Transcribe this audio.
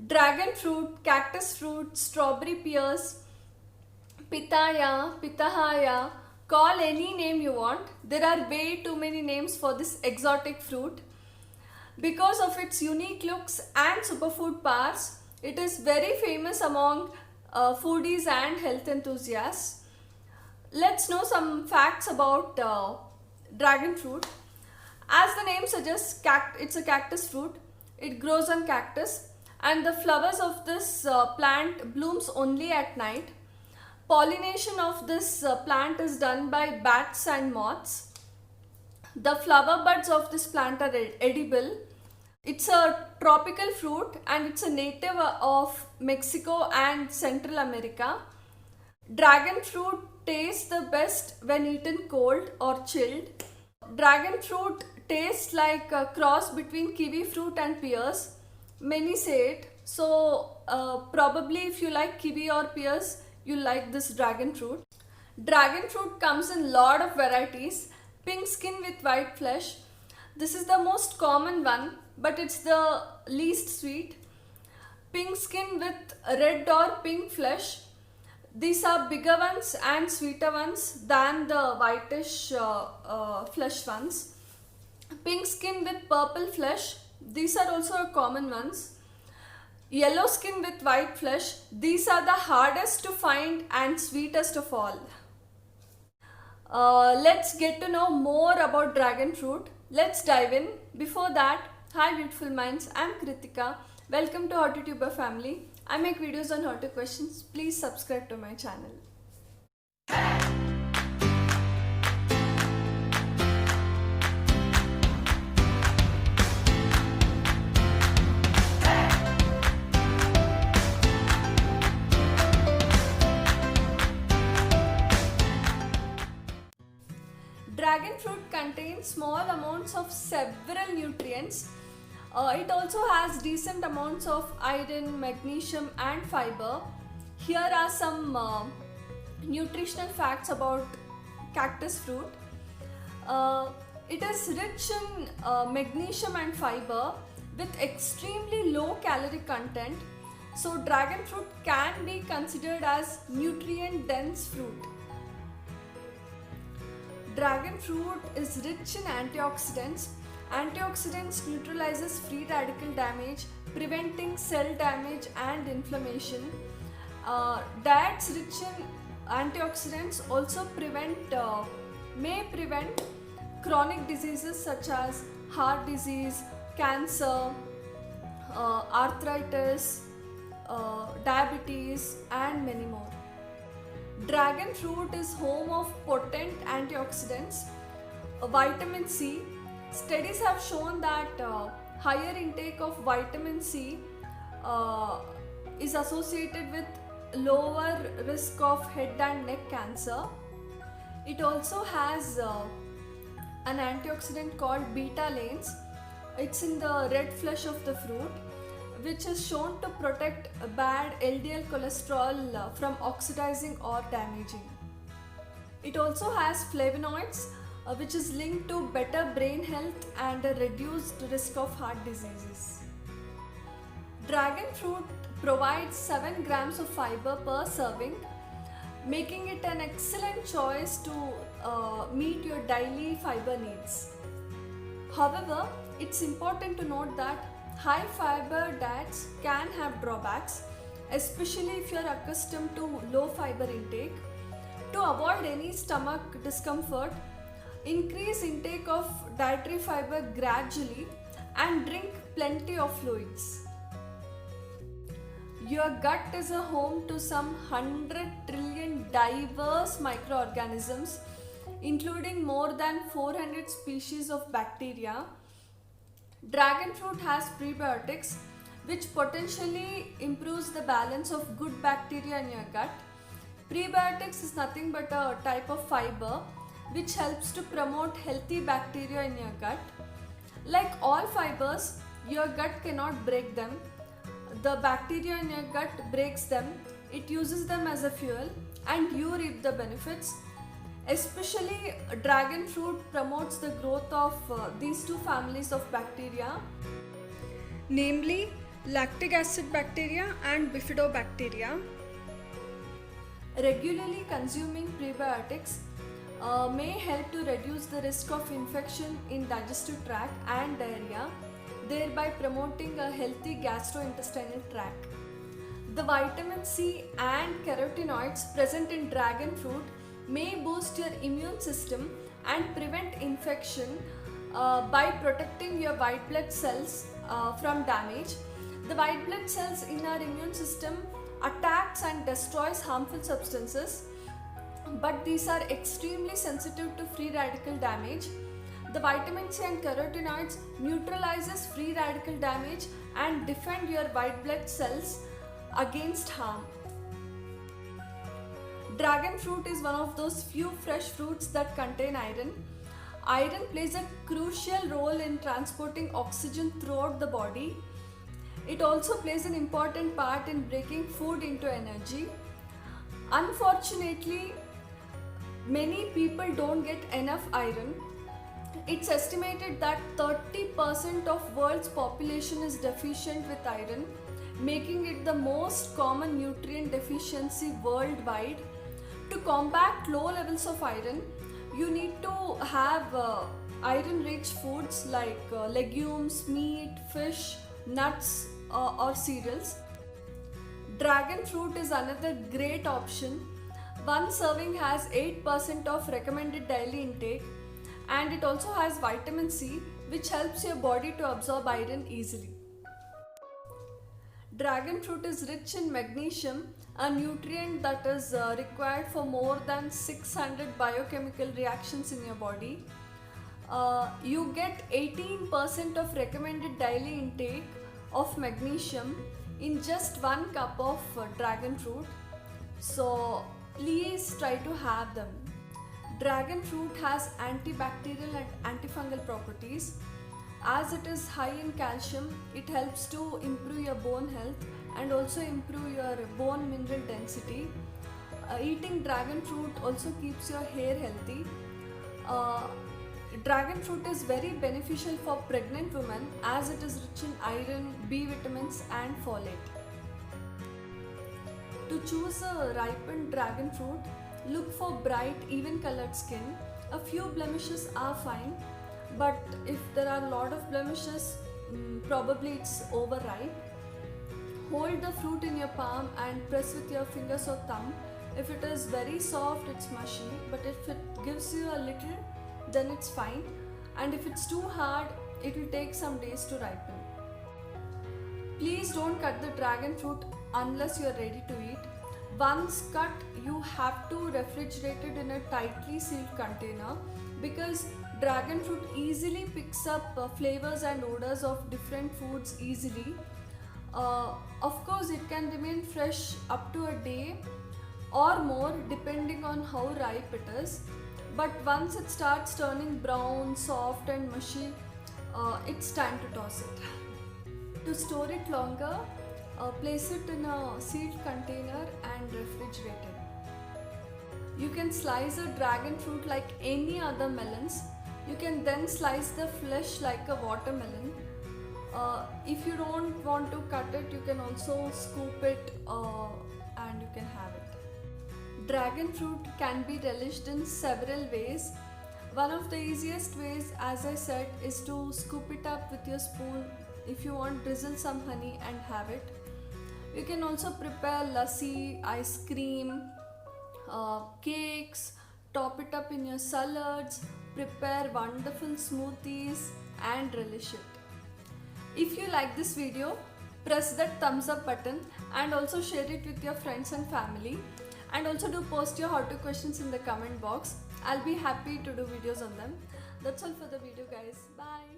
Dragon fruit, cactus fruit, strawberry pears, pitaya, pitahaya, call any name you want. There are way too many names for this exotic fruit. Because of its unique looks and superfood powers, it is very famous among foodies and health enthusiasts. Let's know some facts about dragon fruit. As the name suggests, it's a cactus fruit. It grows on cactus, and the flowers of this plant blooms only at night. Pollination of this plant is done by bats and moths. The flower buds of this plant are edible. It's a tropical fruit and it's a native of Mexico and Central America. Dragon fruit tastes the best when eaten cold or chilled. Dragon fruit tastes like a cross between kiwi fruit and pears. Many say it. So probably if you like kiwi or pears, you like this dragon fruit. Dragon fruit comes in lot of varieties. Pink skin with white flesh. This is the most common one, but it's the least sweet. Pink skin with red or pink flesh. These are bigger ones and sweeter ones than the whitish flesh ones. Pink skin with purple flesh. These are also common ones. Yellow skin with white flesh. These are the hardest to find and sweetest of all. Let's get to know more about dragon fruit. Let's dive in. Before that, hi beautiful minds, I'm Kritika. Welcome to HortiTuber family. I make videos on horti questions. Please subscribe to my channel. Dragon fruit contains small amounts of several nutrients. It also has decent amounts of iron, magnesium and fiber. Here are some nutritional facts about cactus fruit. It is rich in magnesium and fiber with extremely low calorie content. So dragon fruit can be considered as nutrient dense fruit. Dragon fruit is rich in antioxidants. Antioxidants neutralizes free radical damage, preventing cell damage and inflammation. Diets rich in antioxidants also may prevent chronic diseases such as heart disease, cancer, arthritis, diabetes and many more. Dragon fruit is home of potent antioxidants, vitamin C. Studies have shown that higher intake of vitamin C is associated with lower risk of head and neck cancer. It also has an antioxidant called beta-lanes. It's in the red flesh of the fruit, which is shown to protect bad LDL cholesterol from oxidizing or damaging. It also has flavonoids, which is linked to better brain health and a reduced risk of heart diseases. Dragon fruit provides 7 grams of fiber per serving, making it an excellent choice to meet your daily fiber needs. However, it's important to note that high fiber diets can have drawbacks, especially if you are accustomed to low fiber intake. To avoid any stomach discomfort, increase intake of dietary fiber gradually and drink plenty of fluids. Your gut is a home to some 100 trillion diverse microorganisms, including more than 400 species of bacteria. Dragon fruit has prebiotics, which potentially improves the balance of good bacteria in your gut. Prebiotics is nothing but a type of fiber which helps to promote healthy bacteria in your gut. Like all fibers, your gut cannot break them. The bacteria in your gut breaks them, it uses them as a fuel, and you reap the benefits. Especially dragon fruit promotes the growth of these two families of bacteria, namely lactic acid bacteria and bifidobacteria. Regularly consuming prebiotics may help to reduce the risk of infection in digestive tract and diarrhea, thereby promoting a healthy gastrointestinal tract. The vitamin C and carotenoids present in dragon fruit may boost your immune system and prevent infection by protecting your white blood cells from damage. The white blood cells in our immune system attacks and destroys harmful substances, but these are extremely sensitive to free radical damage. The vitamin C and carotenoids neutralizes free radical damage and defend your white blood cells against harm. Dragon fruit is one of those few fresh fruits that contain iron. Iron plays a crucial role in transporting oxygen throughout the body. It also plays an important part in breaking food into energy. Unfortunately, many people don't get enough iron. It's estimated that 30% of world's population is deficient with iron, making it the most common nutrient deficiency worldwide. To combat low levels of iron, you need to have iron-rich foods like legumes, meat, fish, nuts or cereals. Dragon fruit is another great option. One serving has 8% of recommended daily intake, and it also has vitamin C, which helps your body to absorb iron easily. Dragon fruit is rich in magnesium, a nutrient that is required for more than 600 biochemical reactions in your body. You get 18% of recommended daily intake of magnesium in just 1 cup of dragon fruit. So please try to have them. Dragon fruit has antibacterial and antifungal properties. As it is high in calcium, it helps to improve your bone health and also improve your bone mineral density. Eating dragon fruit also keeps your hair healthy. Dragon fruit is very beneficial for pregnant women as it is rich in iron, B vitamins and folate. To choose a ripened dragon fruit, look for bright, even colored skin. A few blemishes are fine, but if there are a lot of blemishes, probably it's overripe. Hold the fruit in your palm and press with your fingers or thumb. If it is very soft, it's mushy, but if it gives you a little, then it's fine. And if it's too hard, it will take some days to ripen. Please don't cut the dragon fruit unless you are ready to eat. Once cut, you have to refrigerate it in a tightly sealed container, because dragon fruit easily picks up flavors and odors of different foods easily. Of course, it can remain fresh up to a day or more depending on how ripe it is. But once it starts turning brown, soft and mushy, it's time to toss it. To store it longer, place it in a sealed container and refrigerate it. You can slice a dragon fruit like any other melons. You can then slice the flesh like a watermelon. If you don't want to cut it, you can also scoop it and you can have it. Dragon fruit can be relished in several ways. One of the easiest ways, as I said, is to scoop it up with your spoon. If you want, drizzle some honey and have it. You can also prepare lassi, ice cream, cakes, top it up in your salads, prepare wonderful smoothies and relish it. If you like this video, press that thumbs up button and also share it with your friends and family. And also do post your how-to questions in the comment box. I'll be happy to do videos on them. That's all for the video, guys. Bye.